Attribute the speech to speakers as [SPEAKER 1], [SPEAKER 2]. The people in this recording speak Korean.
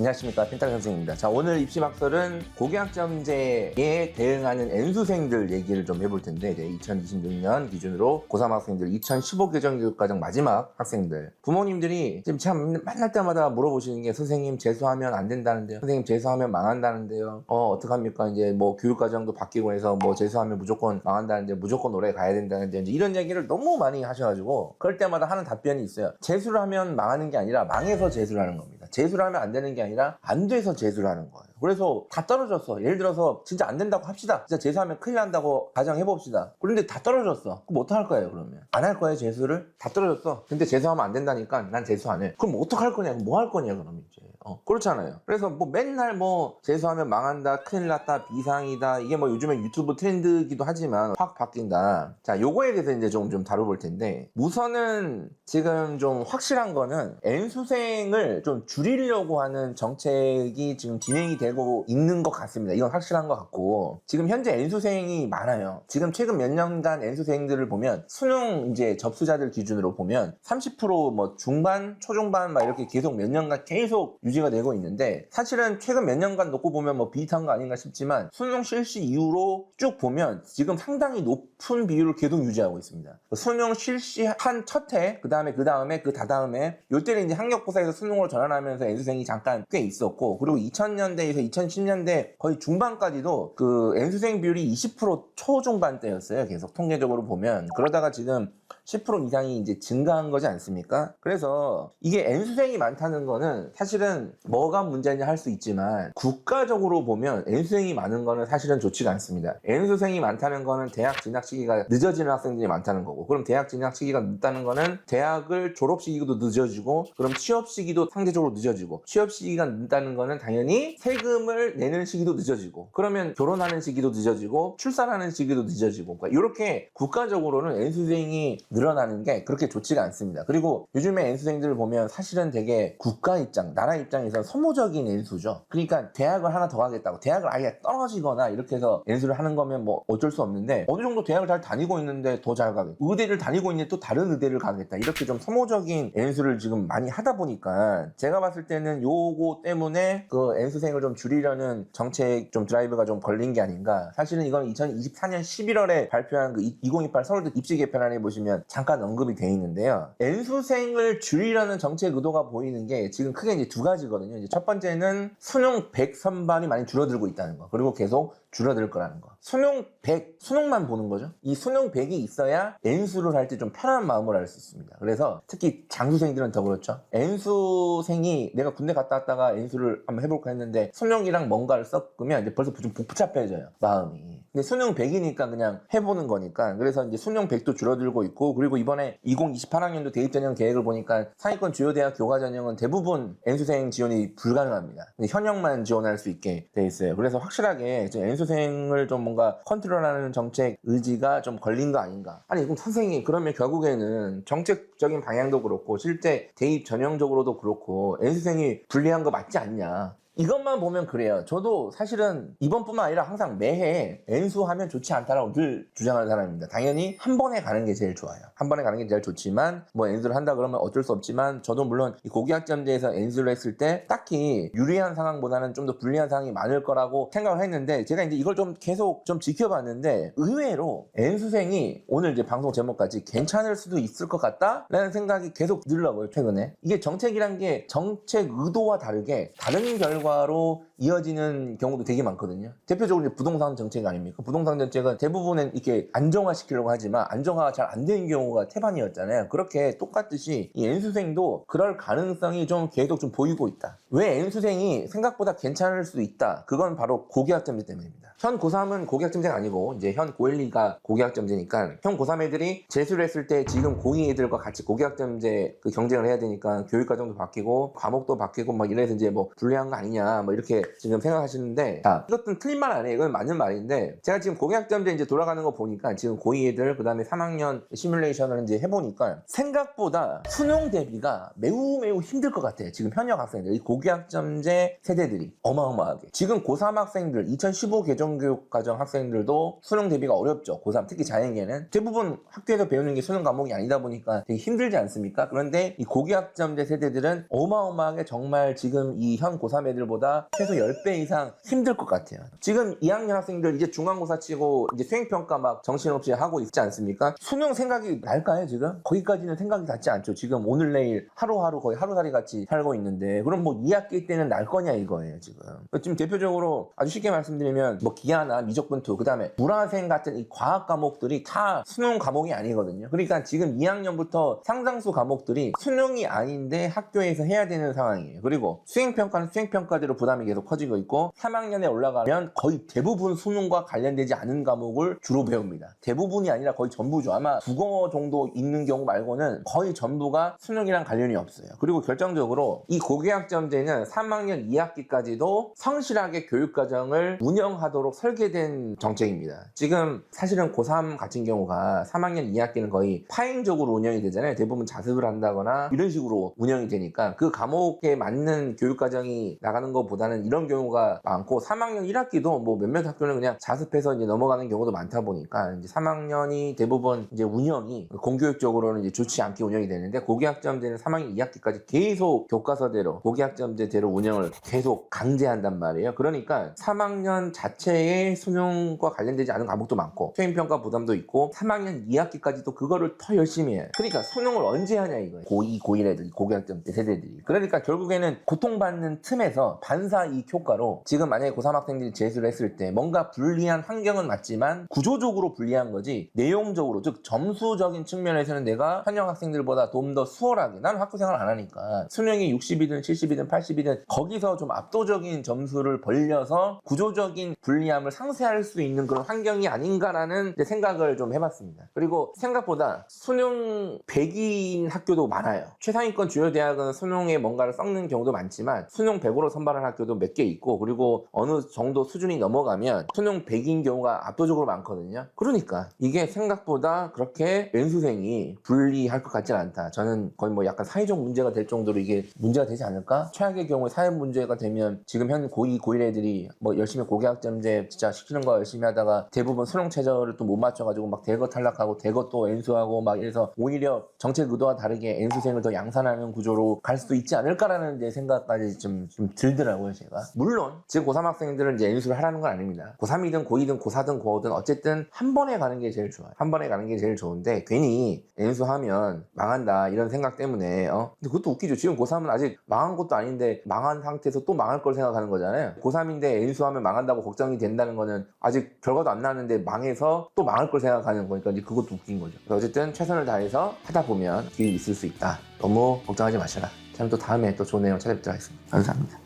[SPEAKER 1] 안녕하십니까, 펜타곤 선생입니다. 자, 오늘 입시막설은 고교학점제에 대응하는 N수생들 얘기를 좀 해볼 텐데, 이제 2026년 기준으로 고3 학생들, 2015 개정교육과정 마지막 학생들, 부모님들이 지금 참 만날 때마다 물어보시는 게, 선생님 재수하면 안 된다는데요, 선생님 재수하면 망한다는데요, 어떡합니까, 이제 뭐 교육과정도 바뀌고 해서 뭐 재수하면 무조건 망한다는데, 무조건 오래 가야 된다는데, 이제 이런 얘기를 너무 많이 하셔가지고 그럴 때마다 하는 답변이 있어요. 재수를 하면 망하는 게 아니라 망해서 재수를 하는 겁니다. 재수를 하면 안 되는 게 아니라 안 돼서 재수를 하는 거예요. 그래서 다 떨어졌어. 예를 들어서 진짜 안 된다고 합시다. 진짜 재수하면 큰일 난다고 가정해봅시다. 그런데 다 떨어졌어. 그럼 어떡할 거예요, 그러면? 안 할 거예요, 재수를? 다 떨어졌어. 근데 재수하면 안 된다니까 난 재수 안 해. 그럼 어떡할 거냐? 뭐 할 거냐, 그러면 이제. 그렇잖아요. 그래서 뭐 맨날 뭐 재수하면 망한다, 큰일 났다, 비상이다. 이게 뭐 요즘에 유튜브 트렌드기도 하지만 확 바뀐다. 자, 요거에 대해서 이제 좀 다뤄볼 텐데, 우선은 지금 좀 확실한 거는 N수생을 좀 줄이려고 하는 정책이 지금 진행이 되고 있는 것 같습니다. 이건 확실한 것 같고, 지금 현재 N수생이 많아요. 지금 최근 몇 년간 N수생들을 보면 수능 이제 접수자들 기준으로 보면 30% 중반, 초중반 막 이렇게 계속 몇 년간 계속 유지가 되고 있는데, 사실은 최근 몇 년간 놓고 보면 뭐 비슷한 거 아닌가 싶지만 수능 실시 이후로 쭉 보면 지금 상당히 높은 비율을 계속 유지하고 있습니다. 수능 실시한 첫 해, 그 다음에 요때는 이제 학력고사에서 수능으로 전환하면서 N수생이 잠깐 꽤 있었고, 그리고 2000년대에서 2010년대 거의 중반까지도 그 N수생 비율이 20% 초중반대였어요. 계속 통계적으로 보면. 그러다가 지금 10% 이상이 이제 증가한 거지 않습니까? 그래서 이게 N수생이 많다는 거는 사실은 뭐가 문제냐 할 수 있지만, 국가적으로 보면 N수생이 많은 거는 사실은 좋지가 않습니다. N수생이 많다는 거는 대학 진학 시기가 늦어지는 학생들이 많다는 거고, 그럼 대학 진학 시기가 늦다는 거는 대학을 졸업 시기도 늦어지고, 그럼 취업 시기도 상대적으로 늦어지고, 취업 시기가 늦다는 거는 당연히 세금을 내는 시기도 늦어지고, 그러면 결혼하는 시기도 늦어지고, 출산하는 시기도 늦어지고, 그러니까 이렇게 국가적으로는 N수생이 늘어나는 게 그렇게 좋지가 않습니다. 그리고 요즘에 N수생들을 보면 사실은 되게 국가 입장, 나라 입장에서 소모적인 N수죠. 그러니까 대학을 하나 더 가겠다고, 대학을 아예 떨어지거나 이렇게 해서 N수를 하는 거면 뭐 어쩔 수 없는데, 어느 정도 대학을 잘 다니고 있는데 더 잘 가겠다, 의대를 다니고 있는데 또 다른 의대를 가겠다, 이렇게 좀 소모적인 N수를 지금 많이 하다 보니까, 제가 봤을 때는 요거 때문에 그 N수생을 좀 줄이려는 정책 좀 드라이브가 좀 걸린 게 아닌가. 사실은 이건 2024년 11월에 발표한 그 2028 서울대 입시 개편안에 보시면 잠깐 언급이 돼 있는데요. N수생을 줄이려는 정책 의도가 보이는 게 지금 크게 이제 두 가지거든요. 이제 첫 번째는 수능 100 선반이 많이 줄어들고 있다는 거. 그리고 계속 줄어들 거라는 거. 수능 100, 수능만 보는 거죠. 이 수능 100이 있어야 N수를 할 때 좀 편한 마음으로 할 수 있습니다. 그래서 특히 장수생들은 더 그렇죠. N수생이 내가 군대 갔다 왔다가 N수를 한번 해볼까 했는데 수능이랑 뭔가를 섞으면 이제 벌써 좀 복잡해져요, 마음이. 근데 수능 100이니까 그냥 해보는 거니까. 그래서 이제 수능 100도 줄어들고 있고, 그리고 이번에 2028학년도 대입전형 계획을 보니까 상위권 주요 대학 교과 전형은 대부분 N수생 지원이 불가능합니다. 현역만 지원할 수 있게 돼 있어요. 그래서 확실하게 N수생을 좀 뭔가 컨트롤하는 정책 의지가 좀 걸린 거 아닌가. 아니, 그럼 선생님, 그러면 결국에는 정책적인 방향도 그렇고 실제 대입 전형적으로도 그렇고 N수생이 불리한 거 맞지 않냐, 이것만 보면 그래요. 저도 사실은 이번뿐만 아니라 항상 매해 N수 하면 좋지 않다라고 늘 주장하는 사람입니다. 당연히 한 번에 가는 게 제일 좋아요. 한 번에 가는 게 제일 좋지만, 뭐 N수를 한다 그러면 어쩔 수 없지만, 저도 물론 이 고교학점제에서 N수를 했을 때 딱히 유리한 상황보다는 좀 더 불리한 상황이 많을 거라고 생각을 했는데, 제가 이제 이걸 좀 계속 좀 지켜봤는데, 의외로 N수생이 오늘 이제 방송 제목까지 괜찮을 수도 있을 것 같다 라는 생각이 계속 들더라고요, 최근에. 이게 정책이란 게 정책 의도와 다르게 다른 결과로 이어지는 경우도 되게 많거든요. 대표적으로 이제 부동산 정책 아닙니까? 부동산 정책은 대부분은 이렇게 안정화시키려고 하지만 안정화가 잘 안 되는 경우가 태반이었잖아요. 그렇게 똑같듯이 이 N수생도 그럴 가능성이 좀 계속 좀 보이고 있다. 왜 N수생이 생각보다 괜찮을 수도 있다? 그건 바로 고교학점제 때문입니다. 현 고3은 고교학점제가 아니고 이제 현 고1, 2가 고교학점제니까, 현 고3 애들이 재수를 했을 때 지금 고2 애들과 같이 고교학점제 그 경쟁을 해야 되니까 교육과정도 바뀌고 과목도 바뀌고 막 이래서 이제 뭐 불리한 거 아니냐 아니냐 뭐 이렇게 지금 생각하시는데, 자, 이것도 틀린 말 아니에요. 이건 맞는 말인데, 제가 지금 공약점제 이제 돌아가는 거 보니까 지금 고2 애들 그다음에 3학년 시뮬레이션을 이제 해보니까 생각보다 수능 대비가 매우 힘들 것 같아요. 지금 현역 학생들, 이 고교학점제 세대들이 어마어마하게. 지금 고3 학생들, 2015 개정교육과정 학생들도 수능 대비가 어렵죠. 고3 특히 자연계는 대부분 학교에서 배우는 게 수능 과목이 아니다 보니까 되게 힘들지 않습니까? 그런데 이 고교학점제 세대들은 어마어마하게 정말 지금 이 현 고3 애들보다 최소 10배 이상 힘들 것 같아요. 지금 2학년 학생들 이제 중간고사 치고 이제 수행평가 막 정신없이 하고 있지 않습니까? 수능 생각이 날까요 지금? 거기까지는 생각이 닿지 않죠. 지금 오늘 내일 하루하루 거의 하루살이 같이 살고 있는데, 그럼 뭐 2학기 때는 날 거냐 이거예요 지금. 지금 대표적으로 아주 쉽게 말씀드리면 뭐 기하나 미적분투, 그 다음에 물화생 같은 이 과학 과목들이 다 수능 과목이 아니거든요. 그러니까 지금 2학년부터 상당수 과목들이 수능이 아닌데 학교에서 해야 되는 상황이에요. 그리고 수행평가는 수행평가대로 부담이 계속 커지고 있고, 3학년에 올라가면 거의 대부분 수능과 관련되지 않은 과목을 주로 배웁니다. 대부분이 아니라 거의 전부죠. 아마 국어 정도 있는 경우 말고는 거의 전부가 수능이랑 관련이 없어요. 그리고 결정적으로 이 고교학점제는 3학년 2학기까지도 성실하게 교육과정을 운영하도록 설계된 정책입니다. 지금 사실은 고3 같은 경우가 3학년 2학기는 거의 파행적으로 운영이 되잖아요. 대부분 자습을 한다거나 이런 식으로 운영이 되니까 그 과목에 맞는 교육과정이 나가는 것보다는 이런 경우가 많고, 3학년 1학기도 뭐 몇몇 학교는 그냥 자습해서 이제 넘어가는 경우도 많다 보니까 이제 3학년이 대부분 이제 운영이 공교육적으로는 이제 좋지 않게 운영이 되는데, 고교학점제는 3학년 2학기까지 계속 교과서대로 고교학점제대로 운영을 계속 강제한단 말이에요. 그러니까 3학년 자체의 수능과 관련되지 않은 과목도 많고 수행평가 부담도 있고 3학년 2학기까지도 그거를 더 열심히 해요. 그러니까 수능을 언제 하냐 이거예요. 고2, 고1 애들이, 고교학점제 세대들이. 그러니까 결국에는 고통받는 틈에서 반사이익 효과로 지금 만약에 고3 학생들이 재수를 했을 때 뭔가 불리한 환경은 맞지만 구조적으로 불리한 거지 내용적으로, 즉 점수적인 측면에서는 내가 현역 학생들보다 좀 더 수월하게, 나는 학교 생활 안 하니까 수능이 60이든 70이든 80이든 거기서 좀 압도적인 점수를 벌려서 구조적인 불리함을 상쇄할 수 있는 그런 환경이 아닌가라는 생각을 좀 해봤습니다. 그리고 생각보다 수능 100인 학교도 많아요. 최상위권 주요 대학은 수능에 뭔가를 섞는 경우도 많지만 수능 100으로 선발한 학교도 몇 개 있고, 그리고 어느 정도 수준이 넘어가면 수능 100인 경우가 압도적으로 많거든요. 그러니까 이게 생각보다 그렇게 연수생이 불리할 것 같지는 않다. 저는 거의 뭐 약간 사회적 문제가 될 정도로 이게 문제가 되지 않을까? 최악의 경우에 사회 문제가 되면 지금 현 고2, 고1 애들이 뭐 열심히 고교학점제 진짜 시키는 거 열심히 하다가 대부분 수능 최저를 또 못 맞춰가지고 막 대거 탈락하고 대거 또 N수하고 막 이래서 오히려 정책 의도와 다르게 N수생을 더 양산하는 구조로 갈 수도 있지 않을까라는 이제 생각까지 좀 들더라고요, 제가. 물론 지금 고3 학생들은 이제 N수를 하라는 건 아닙니다. 고3이든 고2든 고4든 고5든 어쨌든 한 번에 가는 게 제일 좋아요. 한 번에 가는 게 제일 좋은데 괜히 N수 하면 망한다 이런 생각 때문에 근데 그것도 웃기죠. 지금 고3은 아직 망한 것도 아닌데 망한 상태에서 또 망할 걸 생각하는 거잖아요. 고3인데 N수 하면 망한다고 걱정이 된다는 거는 아직 결과도 안 나는데 망해서 또 망할 걸 생각하는 거니까 이제 그것도 웃긴 거죠. 어쨌든 최선을 다해서 하다 보면 길이 있을 수 있다. 너무 걱정하지 마셔라. 참 또 다음에 또 좋은 내용 찾아뵙도록 하겠습니다. 감사합니다.